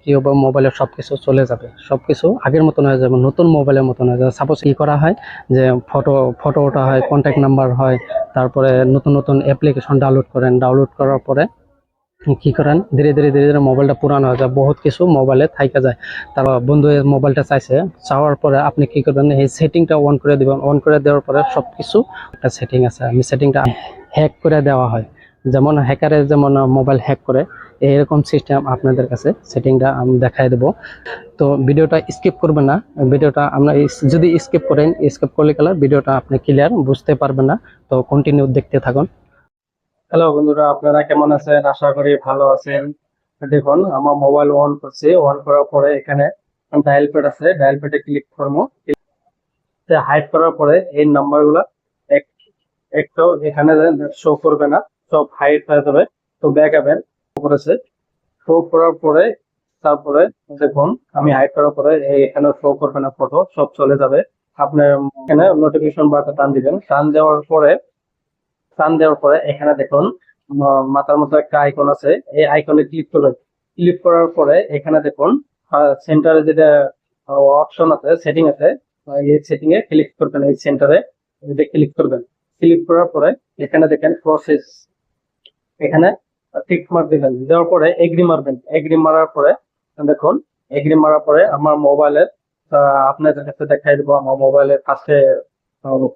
কি হবে, মোবাইলে সবকিছু চলে যাবে, সবকিছু আগের মতন হয়ে যাবে, নতুন মোবাইলের মতন হয়ে যাবে। সাপোজ কি করা হয় যে ফটো ওঠা হয়, কন্ট্যাক্ট নাম্বার হয়, তারপরে নতুন নতুন অ্যাপ্লিকেশন ডাউনলোড করেন, ডাউনলোড করার পরে কি করেন, ধীরে ধীরে ধীরে ধীরে মোবাইলটা পুরানো হয়ে যায়, বহুত কিছু মোবাইলে থাইকা যায়। তারপর বন্ধু মোবাইলটা চাইছে, চাওয়ার পরে আপনি কি করবেন, এই সেটিংটা অন করে দিবেন। অন করে দেওয়ার পরে সবকিছু একটা সেটিং আছে, আমি সেটিংটা হ্যাক করে দেওয়া হয়, যেমন হ্যাকারে যেমন মোবাইল হ্যাক করে, এরকম সিস্টেম আপনাদের কাছে সেটিংটা আমি দেখাই দেবো। তো ভিডিওটা স্কিপ করবেন না, ভিডিওটা আমরা যদি স্কিপ করেন, স্কিপ করলে গেলে ভিডিওটা আপনি ক্লিয়ার বুঝতে পারবেন না। তো কন্টিনিউ দেখতে থাকুন। হ্যালো বন্ধুরা, আপনারা কেমন আছেন? আশা করি ভালো আছেন। দেখুন, আমার মোবাইল অন করছি, অন করার পরে এখানে ডায়াল প্যাড আছে, ডায়াল প্যাডে ক্লিক করবো। হাইড করার পরে এই নাম্বার গুলা একটু এখানে শো করবে না, সব হাইড হয়ে যাবে। তো ব্যাক আবেন করেছে, শো করার পরে তারপরে দেখুন, আমি হাইড করার পরে এখানে শো করবে না, ফটো সব চলে যাবে। আপনার এখানে নোটিফিকেশন বারটা টান দিবেন, টান দেওয়ার পরে এখানে দেখুন মাথার মতো একটা আইকন আছে, এই আইকনে ক্লিক করবেন। ক্লিক করার পরে এখানে দেখুন সেন্টারে যেটা অপশন আছে, সেটিং আছে, এই সেটিং এ ক্লিক করবেন, এই সেন্টারে ক্লিক করবেন। ক্লিক করার পরে এখানে দেখেন প্রসেস, এখানে টিক মার্ক দিবেন, দেওয়ার পরে এগ্রি মারবেন। এগ্রি মারার পরে দেখুন, এগ্রি মারার পরে আমার মোবাইলের আপনাদের কাছে দেখাই দেবো। আমার মোবাইলের কাছে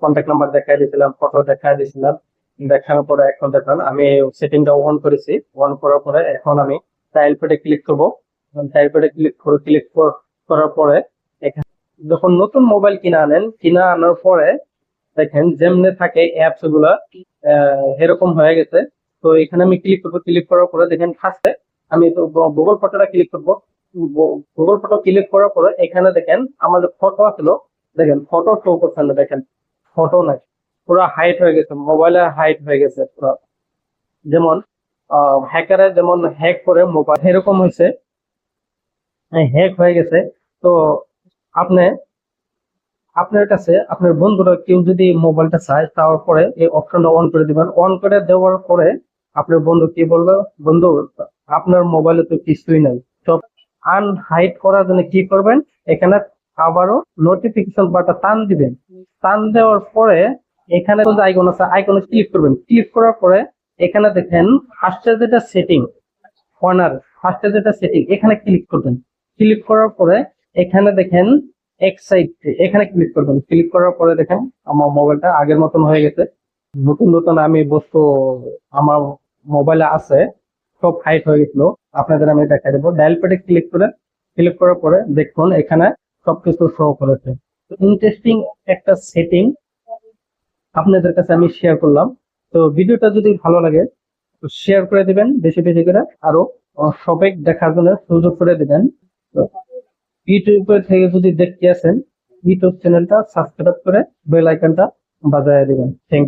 কন্ট্যাক্ট নাম্বার দেখাই দিয়েছিলাম, ফটো দেখাই দিয়েছিলাম। দেখানোর পরে এখন দেখেন আমি সেটিংটা অন করেছি। অন করার পরে এখন আমি টাইল প্যাডে ক্লিক করবো। টাইল প্যাডে ক্লিক করার পরে এখানে যখন নতুন মোবাইল কিনা আনার পরে দেখেন যেমনি থাকে অ্যাপস গুলা এরকম হয়ে গেছে। তো এখানে আমি ক্লিক করবো। ক্লিক করার পরে দেখেন ফার্স্টে আমি তো গুগল ফটোটা ক্লিক করবো। গুগল ফটো ক্লিক করার পরে এখানে দেখেন আমাদের ফটো আসলো, দেখেন ফটো শো করছে না, দেখেন ফটো নাই, পুরো হাইট হয়ে গেছে, মোবাইলে হাইট হয়ে গেছে পুরো। যেমন হ্যাকারে যেমন হ্যাক করে মোবাইল, এরকম হয়েছে, হ্যাক হয়ে গেছে। তো আপনি আপনার কাছে আপনার বন্ধুরা কেউ যদি মোবাইলটা চায়, তারপরে এই অপশনটা অন করে দিবেন। অন করে দেওয়ার পরে আপনার বন্ধু কি বলবে, বন্ধু আপনার মোবাইলে তো কিছুই নাই, সব আনহাইড করার জন্য কি করবেন, এখানে আবারও নোটিফিকেশন বাটন টান দিবেন। টান দেওয়ার পরে এখানে যে আইকন আছে, আইকনে ক্লিক করবেন। ক্লিক করার পরে এখানে দেখেন ফার্স্টে যেটা সেটিং, কর্নার ফার্স্টে যেটা সেটিং, এখানে ক্লিক করবেন। ক্লিক করার পরে এখানে দেখেন এখানে ক্লিক করবেন। ক্লিক করার পরে দেখেন আমার মোবাইলটা আগের মতন হয়ে গেছে, নতুন নতুন আমি বস্তু আমার মোবাইলে আছে, সব হাইড হয়ে গেছিল। আপনাদের আমি দেখাই দেবো। ডায়াল প্যাডে ক্লিক করার পরে দেখুন এখানে সবকিছু শো করেছে। ইন্টারেস্টিং একটা সেটিং আপনাদের কাছে আমি শেয়ার করলাম। তো ভিডিওটা যদি ভালো লাগে শেয়ার করে দিবেন বেশি বেশি করে, আরো সবাই দেখার জন্য সুযোগ করে দিবেন। ইউটিউব থেকে যদি দেখতে আসেন, ইউটিউব চ্যানেলটা সাবস্ক্রাইব করে বেল আইকনটা বাজায় দিবেন। থ্যাংক